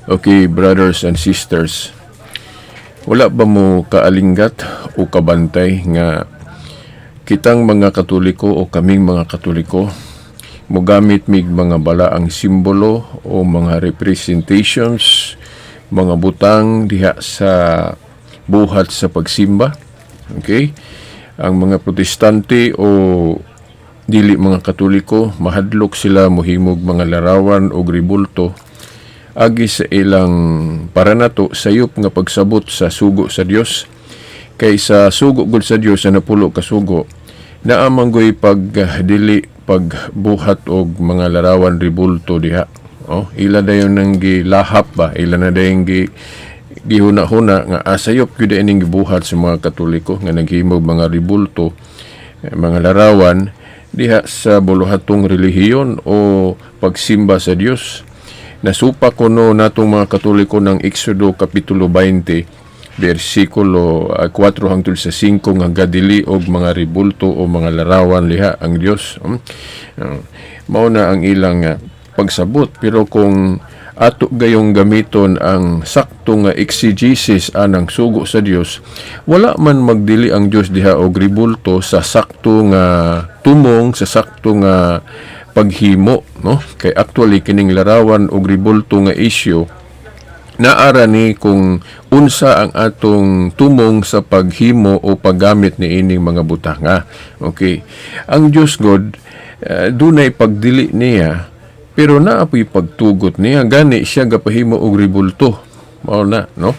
Okay, brothers and sisters, wala ba mo kaalinggat o kabantay nga kitang mga Katoliko o kaming mga Katoliko mogamit mig mga balaang simbolo o mga representations, mga butang diha sa buhat sa pagsimba. Okay? Ang mga Protestante o dili mga Katoliko, mahadlok sila mohimog mga larawan o ribulto agi sa ilang paranato sayop nga pagsabot sa sugo sa Dios. Kaysa sugo gud sa Dios na napulo ka sugo, naamanggoy pagdili pagbuhat og mga larawan ribulto diha. Ila dayon nang gilahap ba, ila na dayon gihuna-huna nga asayop gyud ining gibuhat sa mga Katoliko nga naghimog mga ribulto, mga larawan diha sa buluhatong relihiyon o pagsimba sa Dios. Nasupa kuno natong mga Katoliko ng Exodo Kapitulo 20, versikulo 4 hangtod sa 5 nga gadili og mga ribulto o mga larawan liha ang Dios. Mao na ang ilang pagsabot, pero kung ato gayong gamiton ang sakto nga exegesis anang sugo sa Dios, wala man magdili ang Dios diha og ribulto sa sakto nga tumong, sa sakto nga paghimo, no? Kay actually kining larawan og ribulto nga issue naara ni kung unsa ang atong tumong sa paghimo o paggamit ni ining mga butanga. Okay, ang Dios God dunay pagdili niya, pero naapoy pagtugot niya, gani siya gapahimo og ribulto. Mao na, no?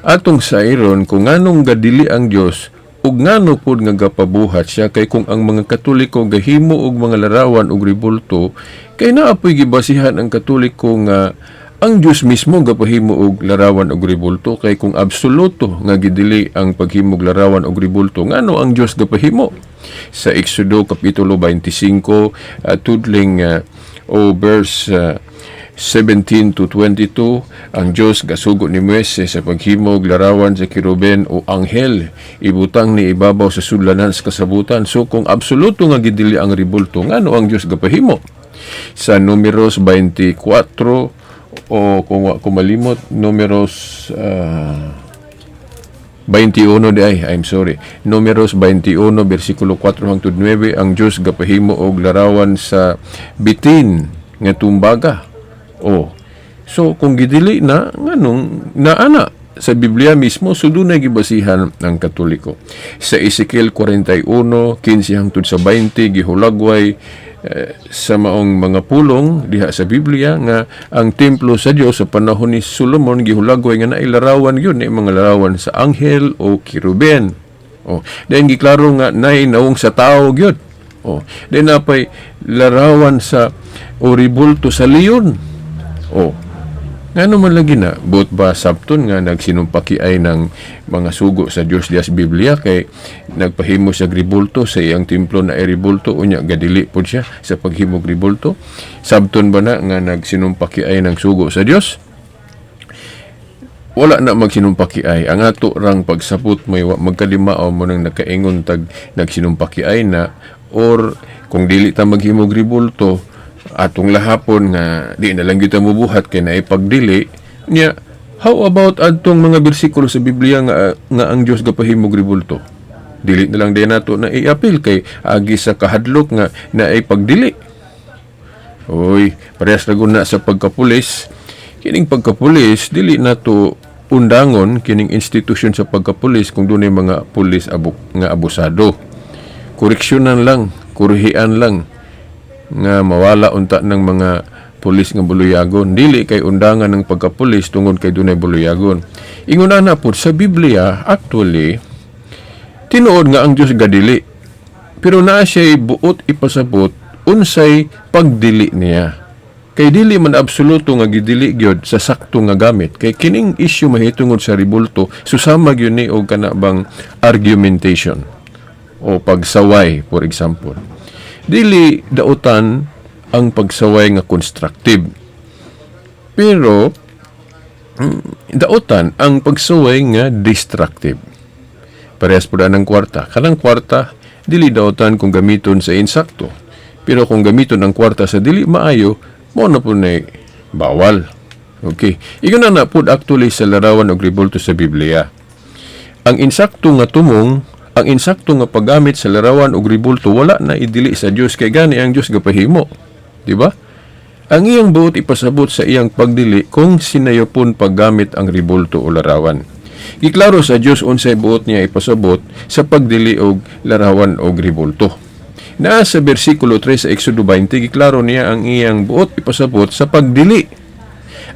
Atong sairon kung nganong gadili ang Dios ug ngano pod nga gapabuhat siya, kay kung ang mga Katoliko gahimo og mga larawan og ribulto, kay naapoy gibasihan ang Katoliko nga ang Dios mismo gapahimo og larawan og ribulto. Kay kung absoluto nga gidili ang paghimog larawan og ribulto, ngano ang Dios gapahimo? Sa Exodo Kapitulo 25 tudling o verse 17 to 22, ang Diyos gasugo ni Moises sa paghimog larawan sa kiruben o anghel, ibutang ni ibabaw sa sudlanan sa kasabutan. So kung absoluto nga gidili ang ribulto, ngano ang Diyos gapahimo? Sa Numeros 24 o kung kumalimot, Numeros 21 Numeros 21 versikulo 4 hangtod 9, ang Diyos gapahimo og larawan sa bitin nga tumbaga. So kung gidili na nganong naana sa Biblia mismo, so dunay gibasihan ang Katoliko. Sa Ezekiel 41 15 hangtod sa 20 gihulagway sa maong mga pulong diha sa Biblia nga ang templo sa Dios sa panahon ni Solomon gihulagway nga naay larawan yun, mga larawan sa anghel o kiruben. Then giklaro nga naay naong sa tao gyud. Then napay larawan sa o ribulto sa leon. Ngano man lagi na buot ba sabton nga nagsinumpaki ay ng mga sugo sa Dios diha sa Biblia, kay nagpahimo siya ribulto sa iyang templo na ribulto, unya gadili pod siya sa paghimog ribulto. Sabton ba na nga nagsinumpaki ay ng sugo sa Dios? Wala na magsinumpaki ay. Ang ato rang pagsapot may magkalimao mo nang nakaingon tag nagsinumpaki ay na, or kung dili ta maghimog ribulto atong lahapon nga di na lang kita mubuhat kay naipagdili niya. How about adtong mga bersikulo sa Biblia nga ang Dios gapahimog ribulto? Dili na lang din nato na iapil kay agi sa kahadlok nga naipagdili. Parehas lagun na sa pagkapulis. Kining pagkapulis dili nato undangon kining institusyon sa pagkapulis kung dunay mga pulis nga abusado. Koreksyonan lang, kurihian lang nga mawala unta ng mga pulis nga buluyagon. Dili kay undangan ng pagkapulis tungod kay dunay buluyagon. Inguna na po sa Biblia, actually tinuod nga ang Dios gadili, pero naa siya buot ipasabot unsay pagdili niya. Kay dili man absoluto nga gidili gyud sa sakto nga gamit. Kay kining issue mahitungod sa ribulto, susama gyud ni og kanabang argumentation o pagsaway, for example. Dili dautan ang pagsaway nga constructive, pero dautan ang pagsaway nga destructive. Parehas po ng kwarta. Kanang kwarta dili dautan kung gamiton sa insakto, pero kung gamiton ang kwarta sa dili maayo, mo na po na bawal. Okay. Iyon na po actually sa larawan og ribulto sa Biblia. Ang insakto nga tumong, ang insakto nga paggamit sa larawan og ribulto wala na idili sa Dios kay gani ang Dios gapahimo. Di ba? Ang iyang buot ipasabot sa iyang pagdili kung sinayopon paggamit ang ribulto o larawan. Giklaro sa Dios unsay buot niya ipasabot sa pagdili og larawan og ribulto. Naa sa bersikulo 3 sa Exodo 20 giklaro niya ang iyang buot ipasabot sa pagdili.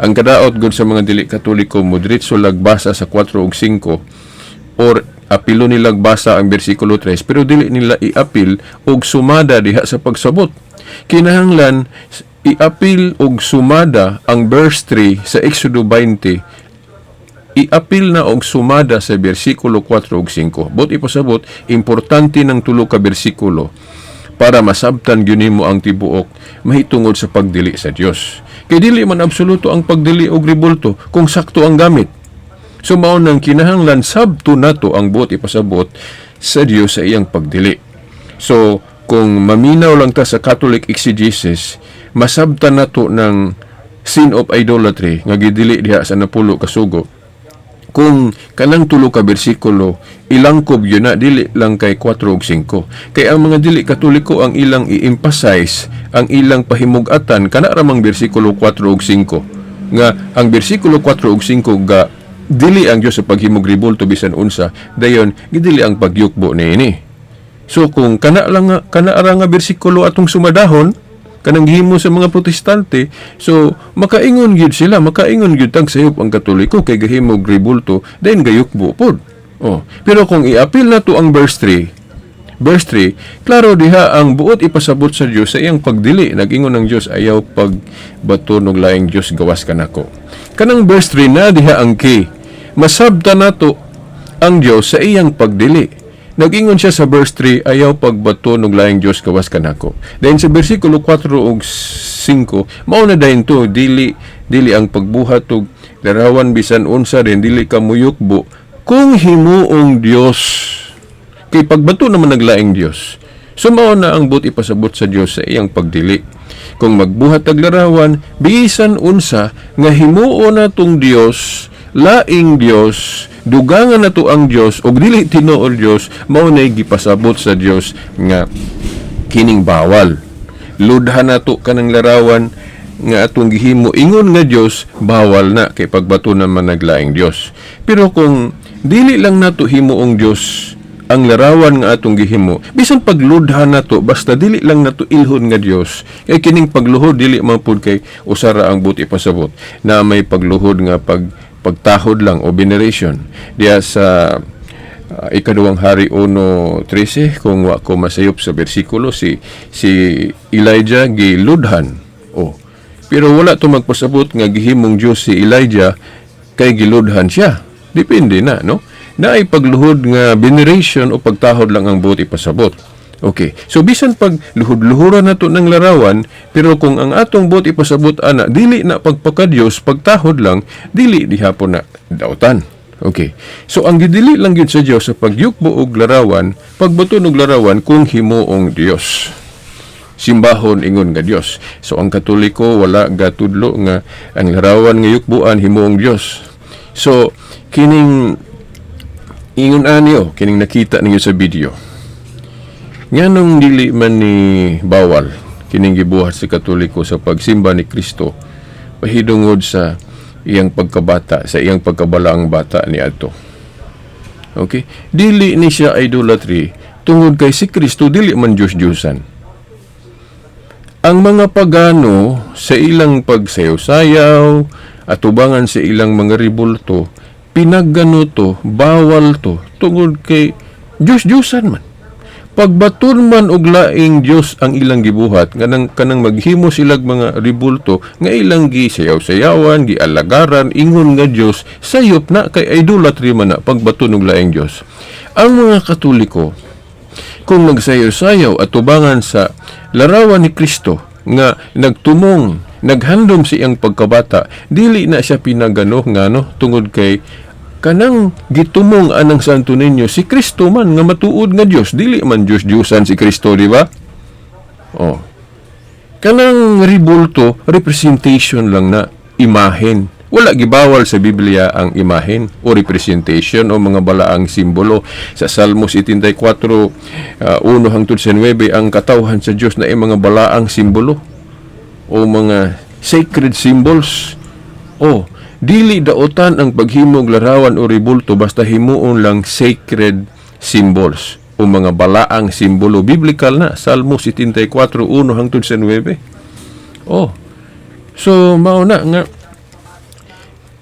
Ang kadaot gud sa mga dili Katoliko mo diretso lagbasa sa 4 ug 5 or apilo nilang basa ang bersikulo 3 pero dili nila iapil og sumada diha sa pagsabot. Kinahanglan iapil og sumada ang verse 3 sa Exodo 20. Iapil na og sumada sa bersikulo 4 ug 5. Bot ipasabot importante ng tulo ka bersikulo para masabtan gyud nimo ang tibuok mahitungod sa pagdili sa Dios. Kay dili man absoluto ang pagdili og ribulto kung sakto ang gamit. So mao nang kinahanglan sabto nato ang buot ipasabot sa Dios sa iyang pagdili. So kung maminaw lang ta sa Catholic exegesis, masabtan nato ng sin of idolatry nga gidili diha sa napulo ka sugo. Kung kanang tulo ka bersikulo ilangkob yun na dili lang kay 4 ug 5. Kay ang mga dili Katoliko ang ilang i-emphasize, ang ilang pahimugatan kana ramang bersikulo 4 ug 5 nga ang bersikulo 4 ug 5 ga dili ang Dios sa paghimog ribulto bisan unsa, dayon gidili ang pagyukbo niini. So kung kana ara nga bersikulo atong sumadahon kanang gihimo sa mga Protestante, so makaingon gyud sila, makaingon gyud tag sayop ang Katoliko kay gahimog ribulto then gayukbo pod. Pero kung iapil na to ang verse 3, klaro diha ang buot ipasabot sa Dios sa iyang pagdili. Nag-ingon ang Dios, ayaw pagbaton og laing Dios gawas kanako. Kanang verse 3 na diha ang key. Masabtan nato ang Dios sa iyang pagdili. Nag-ingon siya sa verse 3, ayaw pagbaton og laing Dios gawas kanako. Then sa bersikulo 4 ug 5, mao na dayon to dili ang pagbuhat og larawan bisan unsa din dili ka muyukbo kung himuong Dios. Kay pagbato naman naglaing Dios. So mao na ang buot ipasabot sa Dios sa iyang pagdili. Kung magbuhat og larawan bisan unsa nga himuo na tong Dios, laing Dios, dugangan na to ang Dios og dili tinuod Dios, mao nay gipasabot sa Dios nga kining bawal. Ludhan na to kanang larawan nga atong gihimo ingon nga Dios, bawal na kay pagbato naman naglaing Dios. Pero kung dili lang nato himuong Dios ang larawan nga atong gihimo, bisan pagludhan nato basta dili lang nato ilhon nga Dios, kay kining pagluhod dili man pud kay usara ang buti pasabot na may pagluhod nga pagtahod lang o veneration diya sa ikaduhang hari 1:13 kung wa ko masayop sa bersikulo si Elijah giludhan. Pero wala to magpasabot nga gihimong Dios si Elijah kay giludhan siya. Depende na, no? Na ay pagluhod nga veneration o pagtahod lang ang buot ipasabot. Okay. So bisan pag luhod-luhuran nato ng larawan, pero kung ang atong buot ipasabot ana dili na pagpakadiyos, pagtahod lang, dili dihapon na dautan. Okay. So ang gidili lang gyud sa Dios sa pagyukbo og larawan, pagbaton og larawan kung himuong Dios. Simbahon ingon nga Dios. So ang Katoliko wala gatudlo nga ang larawan nga yukbuan himuong Dios. So kining ingon anyo, kining nakita ninyo sa video. Nganong dili man ni bawal kining gibuhat sa Katoliko sa pagsimba ni Kristo pahidungod sa iyang pagkabata, sa iyang pagkabalaang bata ni adto. Okay? Dili ni siya idolatry tungod kay si Kristo dili man Diyos-Diyosan. Ang mga pagano sa ilang pagsayaw-sayaw at tubangan sa ilang mga ribulto, pinaggano to, bawal to, tungod kay Diyos-Diyosan man. Pagbaton man og laing Dios ang ilang gibuhat, kanang maghimo silag mga ribulto, nga ilang gisayaw-sayawan, gialagaran, ingon nga Dios, sayop na kay idolatry man na pagbaton og laing Dios. Ang mga Katoliko, kung magsayaw-sayaw at tubangan sa larawan ni Kristo, nga nagtumong, naghandom sa iyang pagkabata, dili na siya pinagano ngano tungod kay kanang gitumong anang Santo Niño si Kristo man nga matuod nga Dios, dili man Dios-Diyosan si Kristo, di ba? Kanang ribulto representation lang na imahen. Wala gibawal sa Biblia ang imahen o representation o mga balaang simbolo. Sa Salmos 74, 1 hangtod sa 9, ang katawhan sa Dios na ay mga balaang simbolo o mga sacred symbols. O dili daotan ang paghimog larawan o ribulto basta himuon lang sacred symbols o mga balaang simbolo. Biblical na, Salmos 74, 1 hangtod sa 9. So mauna nga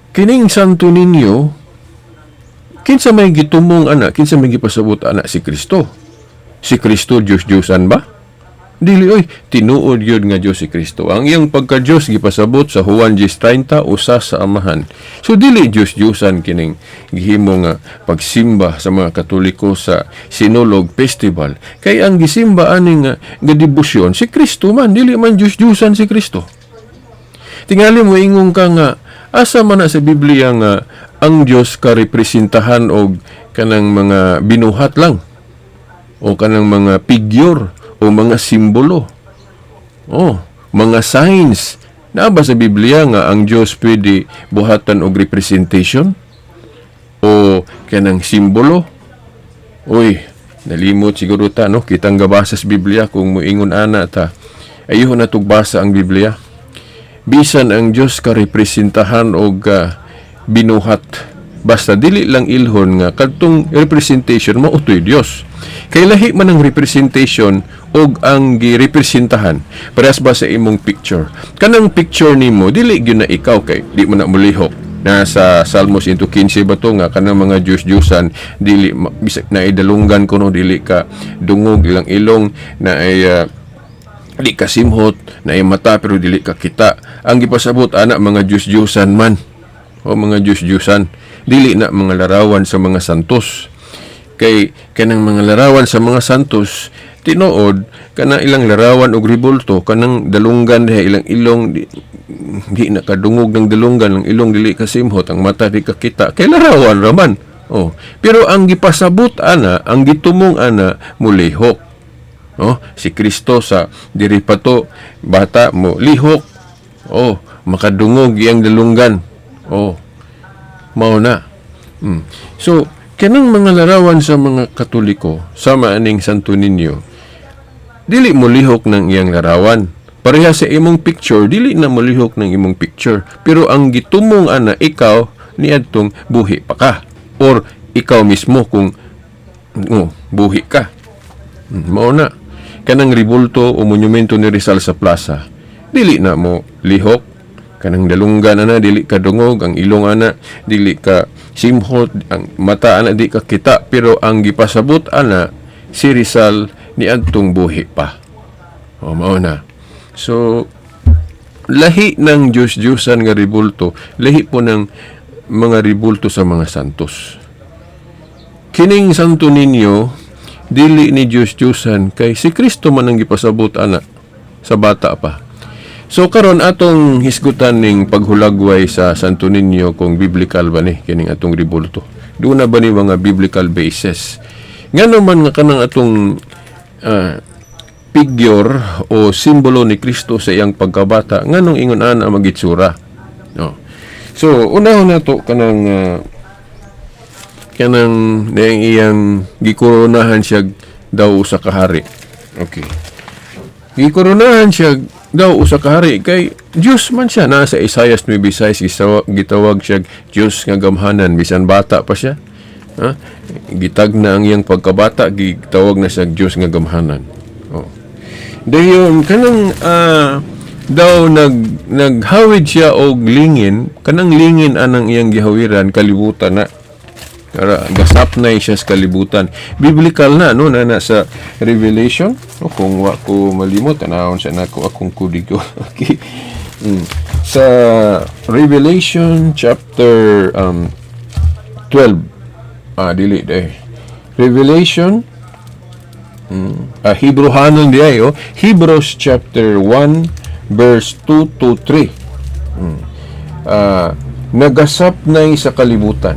kining Santo Niño, kinsa may gitumong ana, kinsa may gipasabot ana si Kristo. Si Kristo Diyos-Diyosan ba? Dili tinuod yun nga Diyos si Kristo. Ang iyang pagka-Diyos gipasabot sa Juan 10:30 usa sa Amahan. So dili Diyos-Diyosan kining gihimo nga pagsimba sa mga Katoliko sa Sinulog Festival. Kay ang gisimba ani nga debosyon si Kristo man, dili man Diyos-Diyosan si Kristo. Tingali mo ingong ka nga asa man na sa Biblia nga ang Diyos ka representahan og kanang mga binuhat lang o kanang mga figure o mga simbolo, mga signs. Na ba sa Biblia nga ang Diyos pwede buhatan og representation o kanang simbolo? Nalimot siguro ta, no? Kitang gabasa sa Biblia kung muingon ana ta. Ayuhon na tugbasa ang Biblia. Bisan ang Diyos ka representahan og binuhat. Basta dili lang ilhon nga kadtong representation mautoy Dios. Kay lahi man ang representation og ang girepresentahan. Parehas ba sa imong picture? Kanang picture nimo dili gyud na ikaw kay di mo na mulihok. Nasa Salmos 15 ba to nga kanang mga Diyos-Diyosan dili bisag na idalunggan kuno dili ka dungog ilang ilong na ay di ka simhot na ay mata pero dili ka kita. Ang gipasabot ana mga Diyos-Diyosan man o mga Diyos-Diyosan dili na mga larawan sa mga santos. Kay kanang mga larawan sa mga santos tinuod kana ilang larawan og ribulto kanang dalunggan diha ilang ilong di nakadungog ng dalunggan ang ilong dili kasimhot ang mata di kakita kay larawan raman. Pero ang gipasabot ana, ang gitumong ana mulihok. Si Kristo sa diri pato bata mo lihok. Makadungog iyang dalunggan. Mao na. So kanang mga larawan sa mga Katoliko sama aning Santo Niño dili mo lihok ng iyang larawan. Pareha sa imong picture, dili na mo lihok ng imong picture. Pero ang gitumong ana, ikaw niadtong buhi pa ka. Or ikaw mismo kung buhi ka. Mao na. Kanang ribulto o monumento ni Rizal sa plaza, dili na mo lihok. Kanang dalunggan ana, dili ka dungog. Ang ilong ana, dili ka simhot. Ang mata ana, di ka kita. Pero ang gipasabot ana, si Rizal niadtong buhi pa. Mao na. So, lahi ng Diyos-Diyosan nga ribulto, lahi po ng mga ribulto sa mga santos. Kining Santo Niño, dili ni Diyos-Diyosan, kay si Kristo man ang gipasabot ana sa bata pa. So, karon atong hisgutan ning paghulagway sa Santo Niño kung biblical ba ni kining atong ribulto. Doon na ba ni mga biblical basis? Nga naman nga kanang atong figure o simbolo ni Kristo sa iyang pagkabata nganong ingon ana magitsura. So unahon nato kanang iyang gikoronahan siya daw usa ka hari. Okay. Gikoronahan siya daw usa ka hari kay Dios man siya. Nasa Isaiah 9:6 gitawag siya Dios nga gamhanan bisan bata pa siya. Gitag na ang iyang pagkabata gitawag na siya Dios nga gamhanan. Dayon kanang daw naghawid siya og lingin, kanang lingin anang iyang gihawiran kalibutan na. Kara gasapnay siya sa kalibutan. Biblical na na sa Revelation. Kung wa ko malimot tanawon sa nako akong kudigo. Okay. Sa Revelation chapter 12. Dili Revelation Hebrewanon di ayo. Hebrews chapter 1 verse 2 to 3. Nagasapnay sa kalibutan.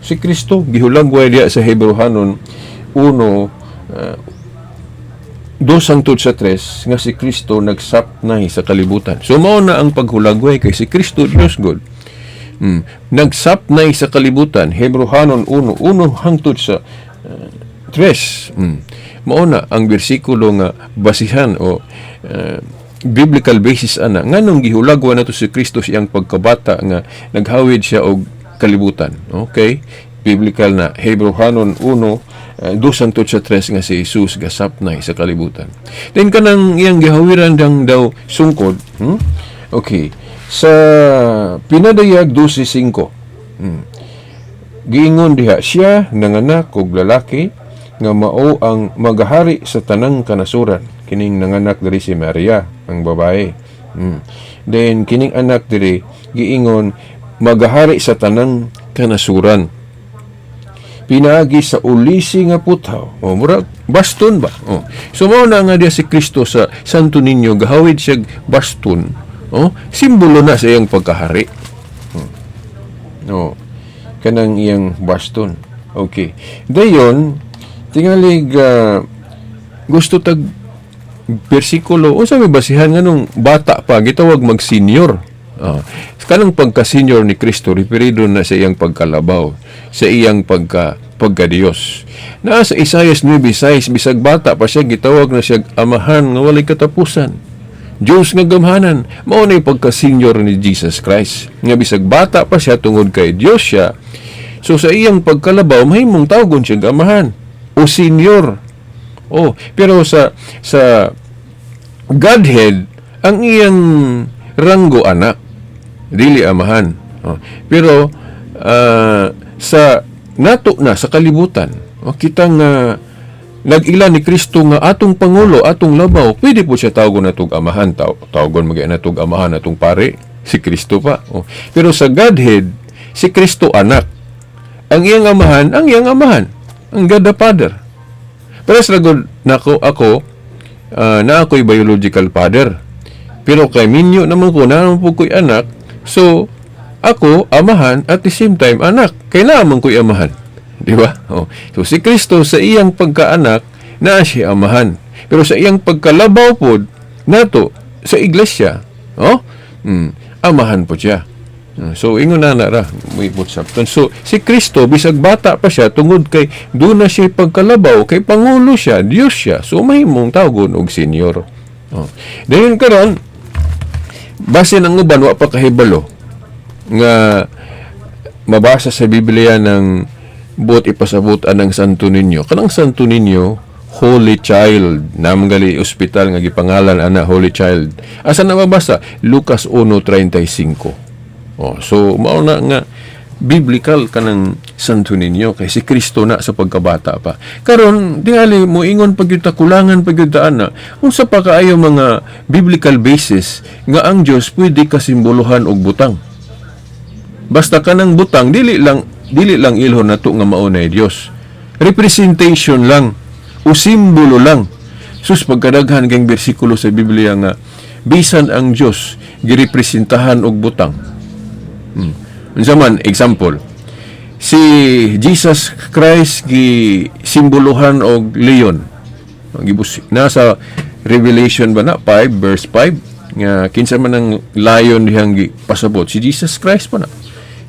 Si Kristo gihulagway diya sa Hebrewanon 1 2 hangtod sa 3 nga si Kristo nagsapnay sa kalibutan. So mao na ang paghulagway kay si Kristo Dios God. Nagsapnay sa kalibutan. Hebrehanon 1 hangtod sa 3. Mao na ang bersikulo nga basihan o biblical basis ana nganong gihulagwa nato si Kristo siyang pagkabata nga naghawid siya og kalibutan. Okay? Biblical na Hebrehanon 1 2 hangtod sa 3 nga si Jesus gasapnay sa kalibutan. Then kanang iyang gihawiran daw sungkod. Okay. Sa pinadayag 12:5. Giingon diha siya nanganak og lalaki nga mao ang magahari sa tanang kanasuran. Kining nanganak diri si Maria ang babae. Then kining anak diri giingon magahari sa tanang kanasuran. Pinaagi sa ulisi nga puthaw. Murag baston ba? So mao na nga diya si Kristo sa Santo Niño gahawid siya baston. Simbolo na sa iyang pagkahari. Kanang iyang baston. Okay. Dayon tingalig gusto tag bersikulo o sa may basihan nganong bata pa gitawag mag-senior. Kanang pagka-senior ni Kristo referido na sa iyang pagkalabaw, sa iyang pagka-Diyos. Na sa Isaias 9:6 bisag bata pa siya gitawag na siya amahan nga walay katapusan. Diyos nga gamhanan, mao na pagka-senior ni Jesus Christ. Nga bisag bata pa siya tungod kay Diyos siya. So sa iyang pagkalabaw mahimong tawgon siya gamahan o senior. Pero sa Godhead ang iyang ranggo anak, dili amahan. Pero sa nato na sa kalibutan, kitang nag-ila ni Kristo nga atong pangulo, atong labaw, pwede po siya tawgon natong amahan, tawgon magay natong amahan atong pare, si Kristo pa. Pero sa Godhead, si Kristo anak. Ang iyang amahan, ang God the Father. Pero sa lagod nako ako na ako'y biological father. Pero kay minyo naman ko, naman po ko'y anak, so ako, amahan, at the same time, anak. Kailangan ko'y amahan. Di ba? So si Kristo sa iyang pagkaanak, na siya amahan. Pero sa iyang pagkalabaw po, nato, sa iglesia, amahan po siya. So, ingon na ra, may putsapton. So, si Kristo, bisag bata pa siya, tungod kay, doon na siya pagkalabaw, kay Pangulo siya, Diyos siya. So, mahimong tawgon og senior. Dahil karon, base ng uban, wa pa kahibalo, nga mabasa sa Biblia ng buot ipasabutan ng Santo Niño. Kanang Santo Niño, Holy Child, namgali ospital nga gipangalan ana Holy Child. Asa na mabasa? Lucas 1:35. So mao na nga biblical kanang Santo Niño kay si Kristo na sa pagkabata pa. Karon tingali mo ingon pagyud kulangan pagyud ana unsa pa kaayo mga biblical basis nga ang Dios pwede kasimbolohan og butang. Basta kanang butang dili lang ilhon nato nga mao na Dios. Representation lang o simbolo lang. Sus pagkadaghan kang bersikulo sa Biblia nga bisan ang Dios girepresentahan og butang. Unsa man example, si Jesus Christ simbolohan og leon. Nasa Revelation ba na 5 verse 5 nga kinsa man ang lion dihang pasabot si Jesus Christ pa na.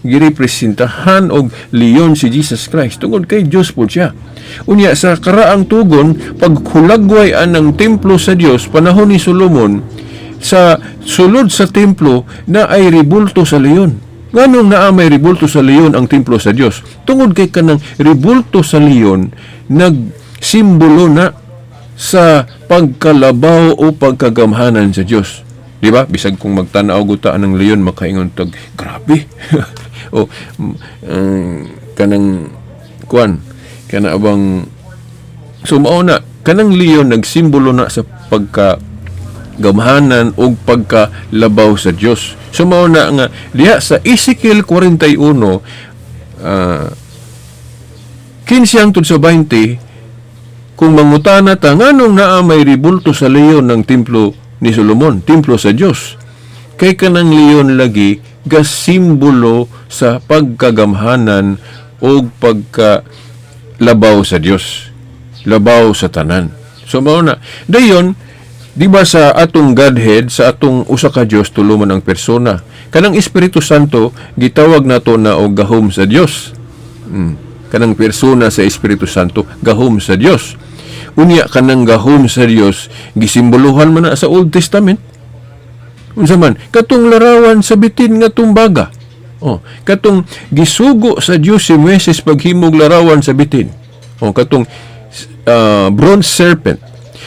Girepresentahan og leon si Jesus Christ tungod kay Dios po siya. Unya sa karaang tugon paghulagway anang templo sa Dios panahon ni Solomon, sa sulod sa templo na ay ribulto sa leon. Nganong naa may ribulto sa leon ang templo sa Dios? Tungod kay kanang ribulto sa leon nagsimbolo na sa pagkalabaw o pagkagamhanan sa Dios. Di ba? Bisag kung magtanaw gutaan ng leon makaingon tag grabe. O kanang kana abang sumao na kanang leon nagsimbolo na sa pagkagamhanan o pagkalabaw sa Dios. Sumao na nga diha sa Ezekiel 41 15 hangtod sa 20 kung mangutana ta nganong naa may ribulto sa leon ng templo ni Solomon, templo sa Dios. Kay kanang leon lagi gasimbolo sa pagkagamhanan o pagkalabaw sa Dios, labaw sa tanan. So mao na. Dayon, di ba sa atong Godhead, sa atong usa ka Dios tulo man ang persona. Kanang Espiritu Santo gitawag nato na og gahom sa Dios. Kanang persona sa Espiritu Santo gahom sa Dios. Unya kanang gahom sa Dios gisimbolohan man na sa Old Testament. Unsa man katong larawan sa bitin nga tumbaga. Katong gisugo sa Dios si Moises paghimog larawan sa bitin. Katong bronze serpent.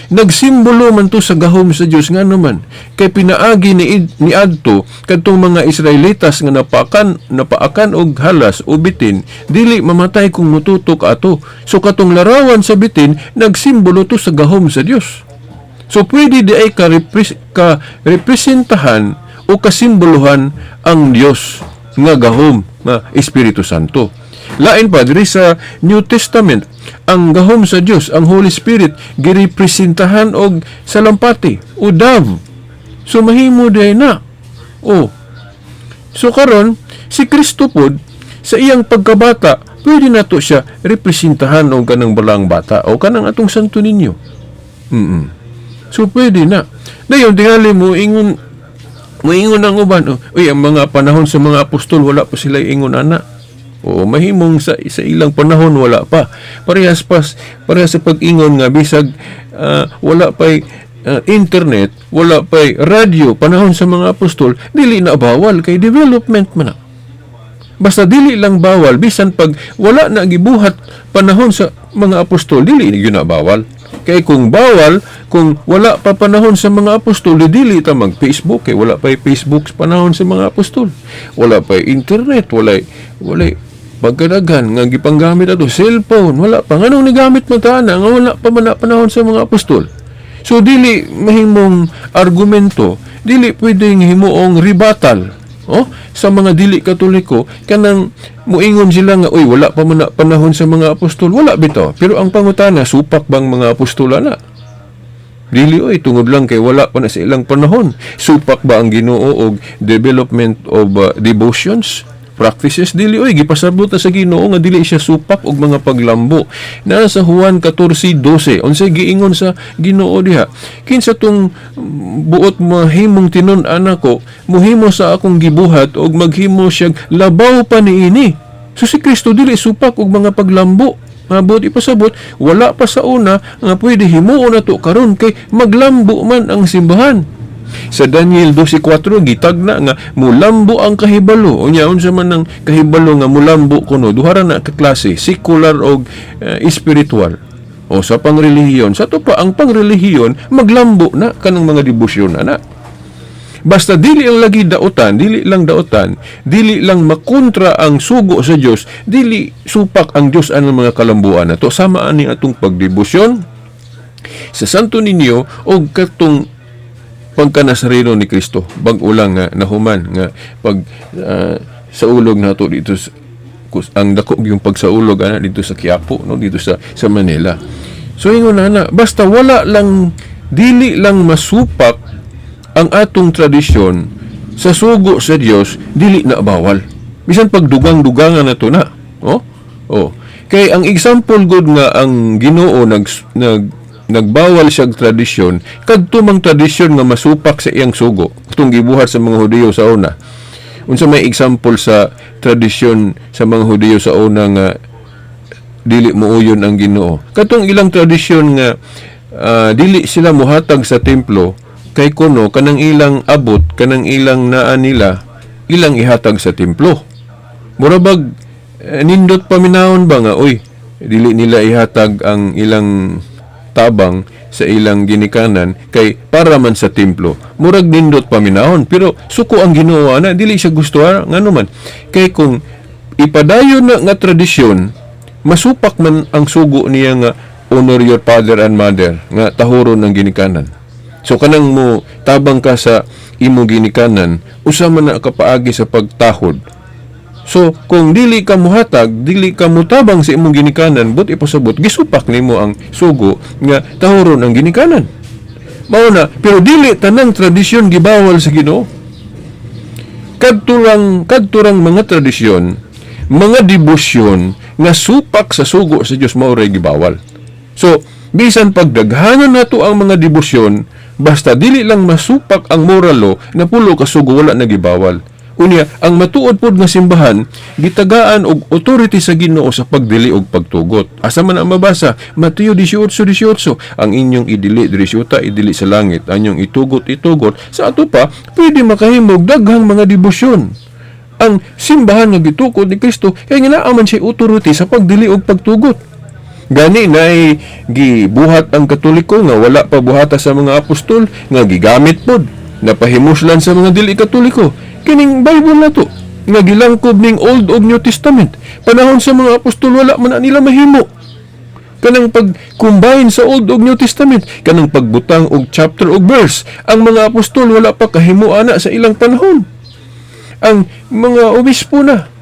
Nagsimbolo man to sa gahom sa Dios nga naman kay pinaagi ni adto kadtong mga Israelitas nga napaakan og halas o bitin dili mamatay kung mututok ato. So katong larawan sa bitin nagsimbolo to sa gahom sa Dios. So pwede di ay representahan o kasimbolohan ang Dios nga gahom nga Espiritu Santo. Lain pa diri sa New Testament, ang gahom sa Dios, ang Holy Spirit girepresentahan og salampati o dove. So mahimo day na. So karon si Kristo pod sa iyang pagkabata, pwede nato siya representahan og kanang balang bata o kanang atong Santo Niño. So pwede na. Dayon tingali mo ingon ang uban, ang mga panahon sa mga apostol wala pa sila ingon ana. Mahimong sa ilang panahon wala pa. Parehas sa pag-ingon nga bisag wala pa internet, wala pa radyo panahon sa mga apostol, dili na bawal kay development man na. Basta dili lang bawal bisan pag wala na gibuhat panahon sa mga apostol, dili na bawal. Kay kung bawal, kung wala pa panahon sa mga apostol, dili ta mag-Facebook kay wala pa Facebook sa panahon sa mga apostol. Wala pa internet, wala pagkadaghan nga gipanggamit ato cellphone, wala pa nganong nigamit man ta na nga wala pa man panahon sa mga apostol. So dili mahimong argumento, dili pwedeng himuong rebuttal sa mga dili Katoliko kanang muingon sila nga wala pa man panahon sa mga apostol, wala bitaw. Pero ang pangutana, supak bang mga apostol na? Dili tungod lang kay wala pa na sa ilang panahon. Supak ba ang Ginoo og development of devotions? Practices dili gipasabot na sa Ginoo nga dili siya supak og mga paglambo. Nasa Juan 14:12 unsay giingon sa Ginoo diha, kinsa tong buot mahimong tinud-an ako, mohimo sa akong gibuhat og maghimo siya labaw pa niini. So si Kristo dili supak og mga paglambo. Mabot ipasabot wala pa sa una nga pwede himuon nato karon kay maglambo man ang simbahan. Sa Daniel 12:4 gitagna nga mulambo ang kahibalo. Unya unsa man ang kahibalo nga mulambo kuno, duha ra na ka klase, secular og spiritual. Sa pangrelihiyon, sa to pa ang pangrelihiyon maglambo na kanang mga debosyon ana. Basta dili ang lagi daotan, dili lang makontra ang sugo sa Dios, dili supak ang Dios anang mga kalambuan nato. Sama ani atong pagdebosyon sa Santo Niño og katong pagkanasareno ni Kristo, bag-o lang nga nahuman nga pag saulog nato dito ang dako yung pagsaulog dito sa Quiapo, dito sa Manila. So ingon na basta dili lang masupak ang atong tradisyon sa sugo sa Dios, dili na bawal. Bisan pag dugang-dugangan nato na. Kay ang example good nga ang Ginoo nagbawal siyang tradisyon, kadto mang tradisyon nga masupak sa iyang sugo itong gibuhat sa mga Hudiyo sa una. Unsa may example sa tradisyon sa mga Hudiyo sa una nga dili muuyon ang Ginoo? Katong ilang tradisyon nga dili sila muhatag sa templo kay kuno kanang ilang abot, kanang ilang naa nila ilang ihatag sa templo. Murabag nindot paminahon ba nga dili nila ihatag ang ilang tabang sa ilang ginikanan kay para man sa templo. Murag nindot paminahon pero suko ang Ginoo na dili siya gusto ngano man kay kung ipadayon na nga tradisyon masupak man ang sugo niya nga honor your father and mother nga tahuron ng ginikanan. So kanang mo tabang ka sa imo ginikanan usa man na kapaagi sa pagtahod. So, kung dili ka muhatag, dili ka mutabang sa imong ginikanan, but ipasabot, gisupak nimo ang sugo nga tahuron ang ginikanan. Mao na, pero dili tanang tradisyon gibawal sa Ginoo. Kadturang mga tradisyon, mga debosyon nga supak sa sugo sa Dios mao ray gibawal. So, Bisan pagdaghanan nato ang mga debosyon, basta dili lang masupak ang moral law na pulo ka sugo wala nagibawal. Unya, ang matuod pod nga simbahan, gitagaan og authority sa Ginoo sa pagdili og pagtugot. Asa man ang mabasa, Mateo 18:18, ang inyong idili diri syuta, idili sa langit, anyong itugot. Sa ato pa, pwede makahimog daghang mga debosyon. Ang simbahan nga gitukod ni Kristo, kay ginaaman siya authority sa pagdili og pagtugot. Gani na ay gibuhat ang Katoliko nga wala pa buhata sa mga apostol nga gigamit pod napahimuslan sa mga dili Katoliko. Kining Bible na to nga gilangkob ning Old ug New Testament. Panahon sa mga apostol wala man na nila mahimo. Kanang pag-combine sa Old ug New Testament, kanang pagbutang og chapter og verse, ang mga apostol wala pa kahimo ana sa ilang panahon. Ang mga obispo na,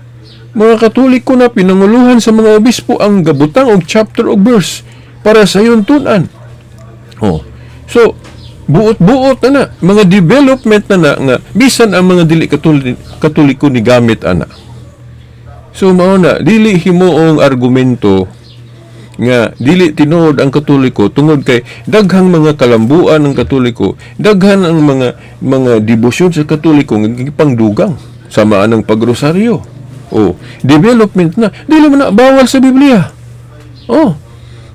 mga Katoliko na pinanguluhan sa mga obispo ang gabutang og chapter og verse para sa yuntunan. So buot-buot na mga development na nga bisan ang mga dili Katoliko ni gamit ana. So mao na dili himuong argumento nga dili tinuod ang Katoliko tungod kay daghang mga kalambuan ng Katoliko, daghan ang mga debosyon sa Katoliko nga gipangdugang sama anang pagrosaryo. Development na dili man na bawal sa Biblia.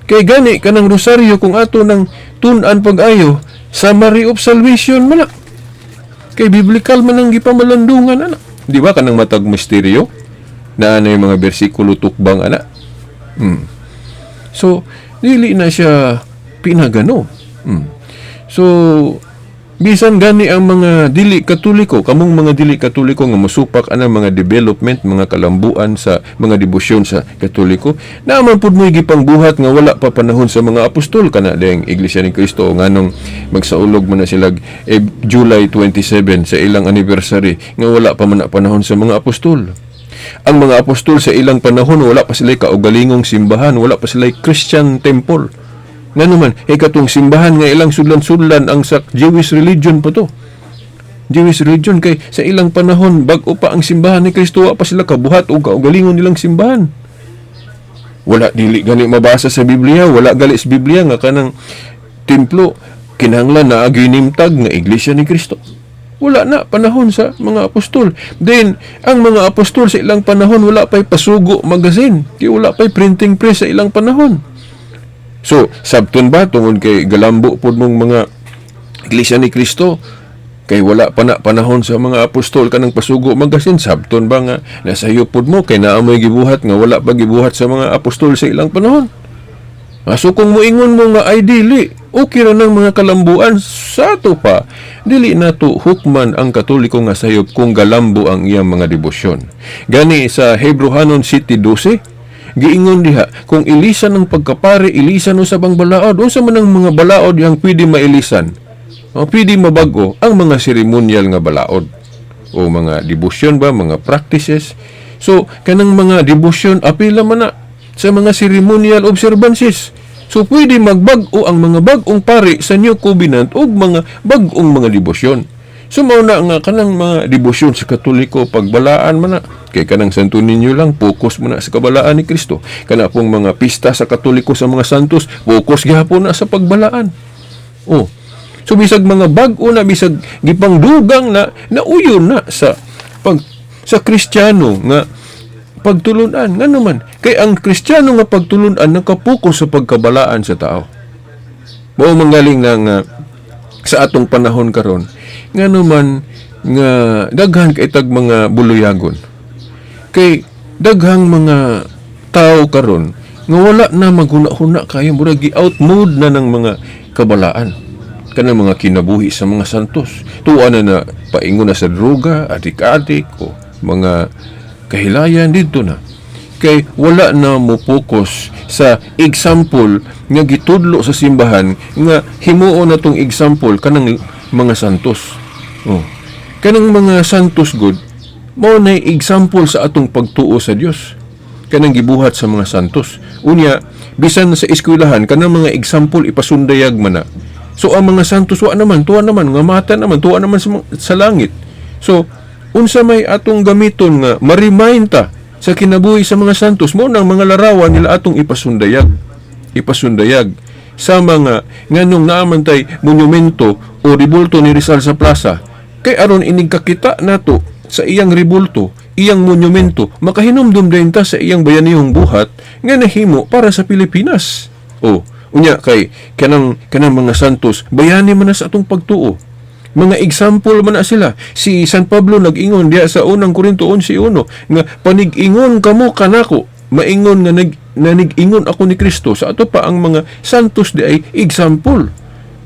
Kay gani kanang rosaryo kung ato nang tun-an pag-ayo, summary of salvation man na. Kay biblical man ang gipamalandungan ana. Di ba kanang matag misteryo na anay mga bersikulo tukbang ana. So dili na siya pinagano. So bisan gani ang mga dili Katoliko, kamong mga dili Katoliko nga mosupak ana mga development, mga kalambuan sa mga debosyon sa Katoliko, naman pud mo'y gipangbuhat nga wala pa panahon sa mga apostol kana dayang Iglesia ni Cristo nganong magsaulog man na sila July 27 sa ilang anniversary nga wala pa man na panahon sa mga apostol. Ang mga apostol sa ilang panahon wala pa sila kaugalingong simbahan, wala pa sila Christian temple. Nga naman, katong simbahan nga ilang sudlan-sudlan ang sa Jewish religion po to. Jewish religion kay sa ilang panahon bag-o pa ang simbahan ni Kristo wa pa sila kabuhat o kaugalingon nilang simbahan. Wala dili gani mabasa sa Biblia, wala gali sa Biblia nga kanang templo kinahanglan na ginimtag nga Iglesia ni Kristo. Wala na panahon sa mga apostol. Then, ang mga apostol sa ilang panahon wala pa'y pasugo magazine. Kaya wala pa'y printing press sa ilang panahon. So, sabton ba tungod kay galambo pod mong mga Iglesia ni Kristo kay wala pa na panahon sa mga apostol kanang pasugo magazine, sabton ba nga nasayo pod mo kay naamoy gibuhat nga wala pa gibuhat sa mga apostol sa ilang panahon. So kung moingon mo nga ay dili, okay ra ng mga kalambuan sa ato pa. Dili nato hukman ang Katoliko nga sayop kung galambo ang iyang mga debosyon. Gani sa Hebrehanon City 12, giingon diha, kung ilisan ng pagkapare, ilisan o sa bang balaod, unsa man ang mga balaod yang pwede mailisan, pwede mabago ang mga seremonyal nga balaod o mga debosyon ba, mga practices. So, kanang mga debosyon, apila man na sa mga ceremonial observances. So, pwede magbago ang mga bagong pari sa New Covenant o mga bagong mga debosyon. So, mauna nga kanang mga debosyon sa Katoliko, pagbalaan man na. Kay kanang Santo Niño lang, focus mo na sa kabalaan ni Kristo. Kana pong mga pista sa Katoliko sa mga santos, focus gihapon na sa pagbalaan. So, bisag mga bago na, bisag gipangdugang na, nauyon na sa Kristiyano nga pagtulunan. Nga naman, kay ang Kristiyano nga pagtulunan nakapokus sa pagkabalaan sa tao. Mao manggaling nga sa atong panahon karon. Nga naman nga daghan kay tag mga buluyagon. Kay daghang mga tao karon nga wala na maghuna-huna kay murag gi-out mode na ng mga kabalaan. Kanang mga kinabuhi sa mga santos. Tuwa na paingon na sa droga, adik-adik o mga kahilayan dito na. Kay wala na mo focus sa example nga gitudlo sa simbahan nga himuon na tong example kanang mga santos. Kanang mga santos good, mao na example sa atong pagtuo sa Dios. Kanang gibuhat sa mga santos. Unya, bisan sa eskwelahan kanang mga example ipasundayag man na. So ang mga santos tuwa naman nga mata naman tuwa naman sa langit. So unsa may atong gamiton nga ma-remind ta sa kinabuhi sa mga santos mo nang mga larawan nila atong ipasundayag sa mga nganong naamantay monumento o ribulto ni Rizal sa plaza. Kay aron inig kakita nato sa iyang ribulto, iyang monumento, makahinumdum din ta sa iyang bayanihong buhat nga nahimo para sa Pilipinas. O, unya kay kanang mga santos, bayani man na sa atong pagtuo. Mga example man na sila. Si San Pablo nag-ingon diya sa unang Korinto 11:1 nga panig-ingon kamo kanako, maingon nga nanig-ingon ako ni Kristo. Sa ato pa ang mga santos di ay example.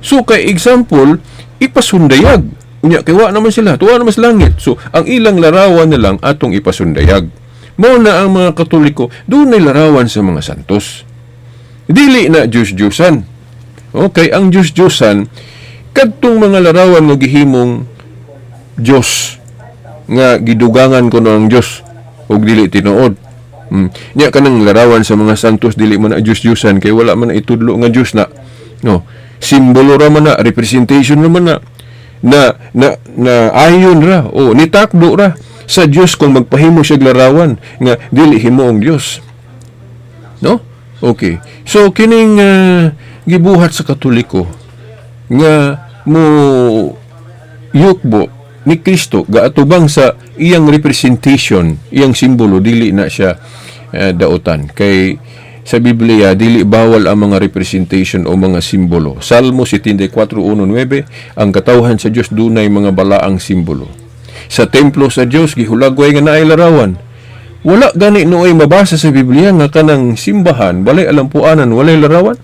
So kay example ipasundayag. Unya kay wa naman sila, tuwa naman sa langit. So ang ilang larawan na lang atong ipasundayag. Mao na ang mga Katoliko, dunay larawan sa mga santos. Dili na Diyos-Diyosan. Okay, ang Diyos-Diyosan kadtong mga larawan nga gihimong Diyos nga gidugangan ko ng Diyos ug dili tinuod. Nya kanang larawan sa mga santos dili man na Diyos-Diyosan kay wala man na itudlo nga Diyos na. No, simbolo ra man na, representation ra man na ayon ra o nitakdo ra sa Diyos kung magpahimo siya larawan nga dili himuong Diyos. No? Okay. So kining gibuhat sa Katoliko nga mo yukbo ni Kristo gaatubang sa iyang representation, iyang simbolo, dili na siya dautan. Kay sa Biblia, dili bawal ang mga representation o mga simbolo. Salmo 74:1-9, ang katawhan sa Diyos dunay mga balaang simbolo. Sa templo sa Diyos, gihulagway nga naay larawan. Wala gani nooy mabasa sa Biblia nga kanang simbahan, balay alampuanan, walay larawan.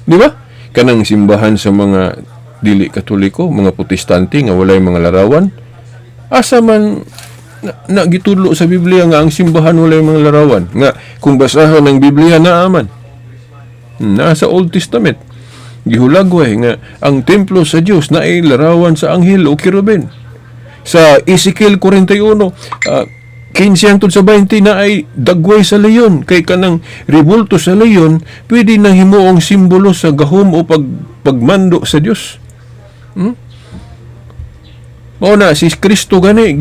Di ba? Kanang simbahan sa mga dili Katoliko, mga Protestante nga walay mga larawan. Asa man na gitudlo sa Biblia nga ang simbahan walay mga larawan. Nga kung basahon ng Biblia naaman. Nasa Old Testament. Gihulagway nga ang templo sa Dios naay larawan sa anghel o kirubin. Sa Ezekiel 41, 15 hangtod sa 20 na ay dagway sa leyon. Kay kanang ribulto sa leyon, pwede na himuong simbolo sa gahom o pagmando sa Dios. Mao na si Kristo gani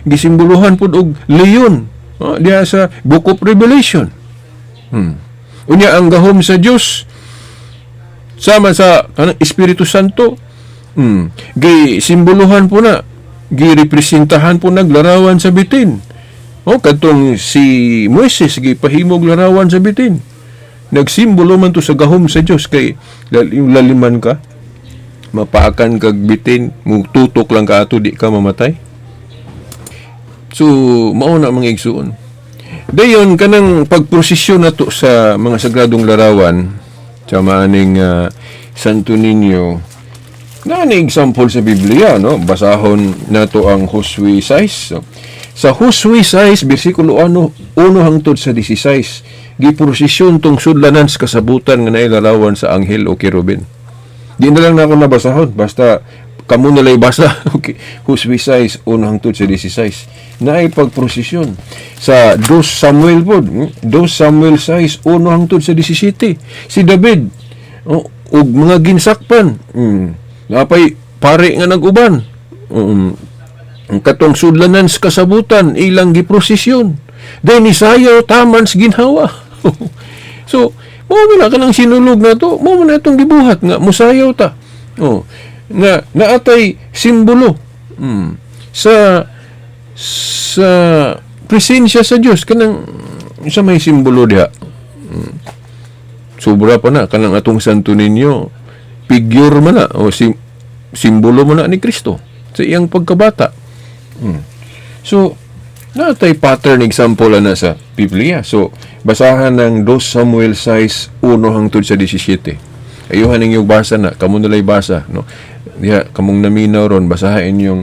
gisimbolohan pud og leyon diha sa Book of Revelation. Unya ang gahom sa Dios sama sa kanang Espiritu Santo, gisimbolohan po na, girepresentahan po naglarawan sa bitin. Kadtong si Moises gipahimog larawan sa bitin. Nagsimbolo man to sa gahom sa Dios kay laliman ka, mapaakan kag bitin, tutok lang ka ato di ka mamatay. So mao na mga igsuon. Dayon kanang pagprosesyon nato sa mga sagradong larawan sa maaning Santo Niño. Na example sa Biblia, no? Basahon nato ang Josue 6. Sa Josue 6 bersikulo 1 hangtod sa 16, giprosesyon tong sudlanan sa kasabutan nga naay larawan sa anghel o kerubin. Di na lang na ako nabasahon. Basta, kamo nalay basa. Okay. Josue 6, 1 hangtod sa 16. Na ay pagprosesyon. Sa 2 Samuel po. 2 Samuel 6, 1 hangtod sa 17. Si David. Og mga ginsakpan. Napay pare nga nag-uban. Ang katong sudlanan sa kasabutan, ilang giprosesyon. Dahil ni sayaw, taman sa ginhawa. So, mo na kanang sinulog na to, mo na itong gibuhat nga musayaw ta. Nga naatay simbolo sa presensya sa Dios kanang sa may simbolo diha. Sobra pa na kanang atong Santo Niño, figure man na o simbolo man na ni Kristo sa iyang pagkabata. So natay pattern example na sa Biblia. So, basahan ng 2 Samuel 6, 1 hangtod sa 17. Ayuhan ninyo basa na. Kamu nalay basa. No? Diha, kamong naminaw ron, basahin yung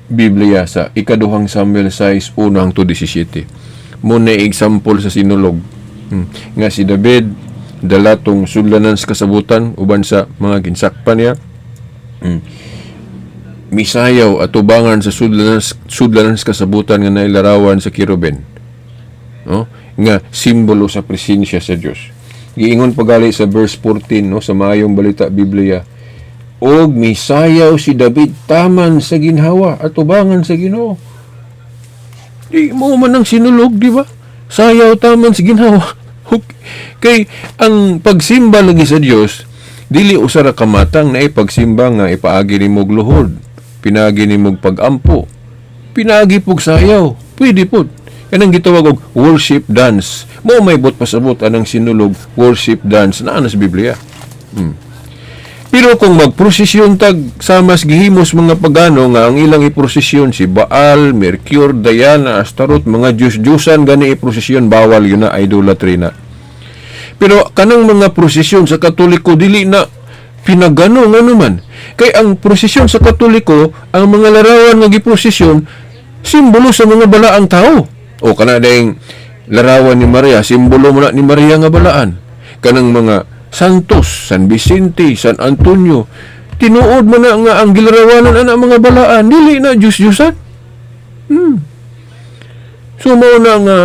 Biblia sa 2 Samuel 6, 1 hangtod 17. Muna example sa sinulog. Nga si David, dalatong sudlanan sa kasabutan, uban sa mga ginsakpan niya. Misayaw at tubangan sa sudlanan sa kasabutan nga nailarawan sa kirubin. Nga simbolo sa presensya sa Dios. Giingon pagali sa verse 14 sa maayong balita Biblia. Og misayaw si David taman sa ginhawa at tubangan sa Ginoo. Di mo man ang sinulog, di ba? Sayaw taman sa ginhawa. Kay ang pagsimba lagi sa Dios dili usara kamatang na pagsimba nga ipaagi nimo og luhod, pinaagi nimo og pag-ampo, pinaagi pug sayaw, pwede pod. Kanang gitawag og worship dance. Mo may bot pasabot anang sinulog worship dance naa na sa Biblia. Pero kung magprosesyon tag samas gihimos mga pagano nga ang ilang iprosesyon si Baal, Mercure, Diana, Astaroth, mga Diyos-Diyosan gani iprosesyon, bawal yun na, idolatry na. Pero kanang mga prosesyon sa Katoliko dili na pinagano nga naman. Kay ang prosesyon sa Katoliko, ang mga larawan nga giprosesyon simbolo sa mga balaang tao. O kana dayong larawan ni Maria, simbolo mo na ni Maria nga balaan. Kanang mga Santos, San Vicente, San Antonio, tinuod mo na nga ang gilarawanan ana mga balaan, dili na Diyos-Diyosan. So mao na nga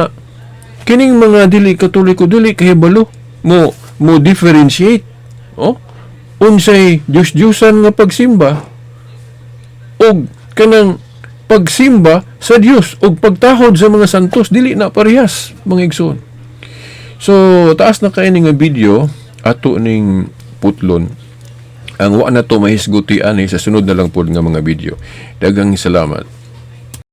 kining mga dili Katoliko dili kahibalo mo differentiate. Unsay Diyos-Diyosan nga pagsimba og kanang pagsimba sa Dios og pagtahod sa mga santos dili na parehas, mga igsoon. So taas na kay nga video ato ning putlon. Ang wa na to mahisguti ani sa sunod na lang pod nga mga video. Daghang salamat.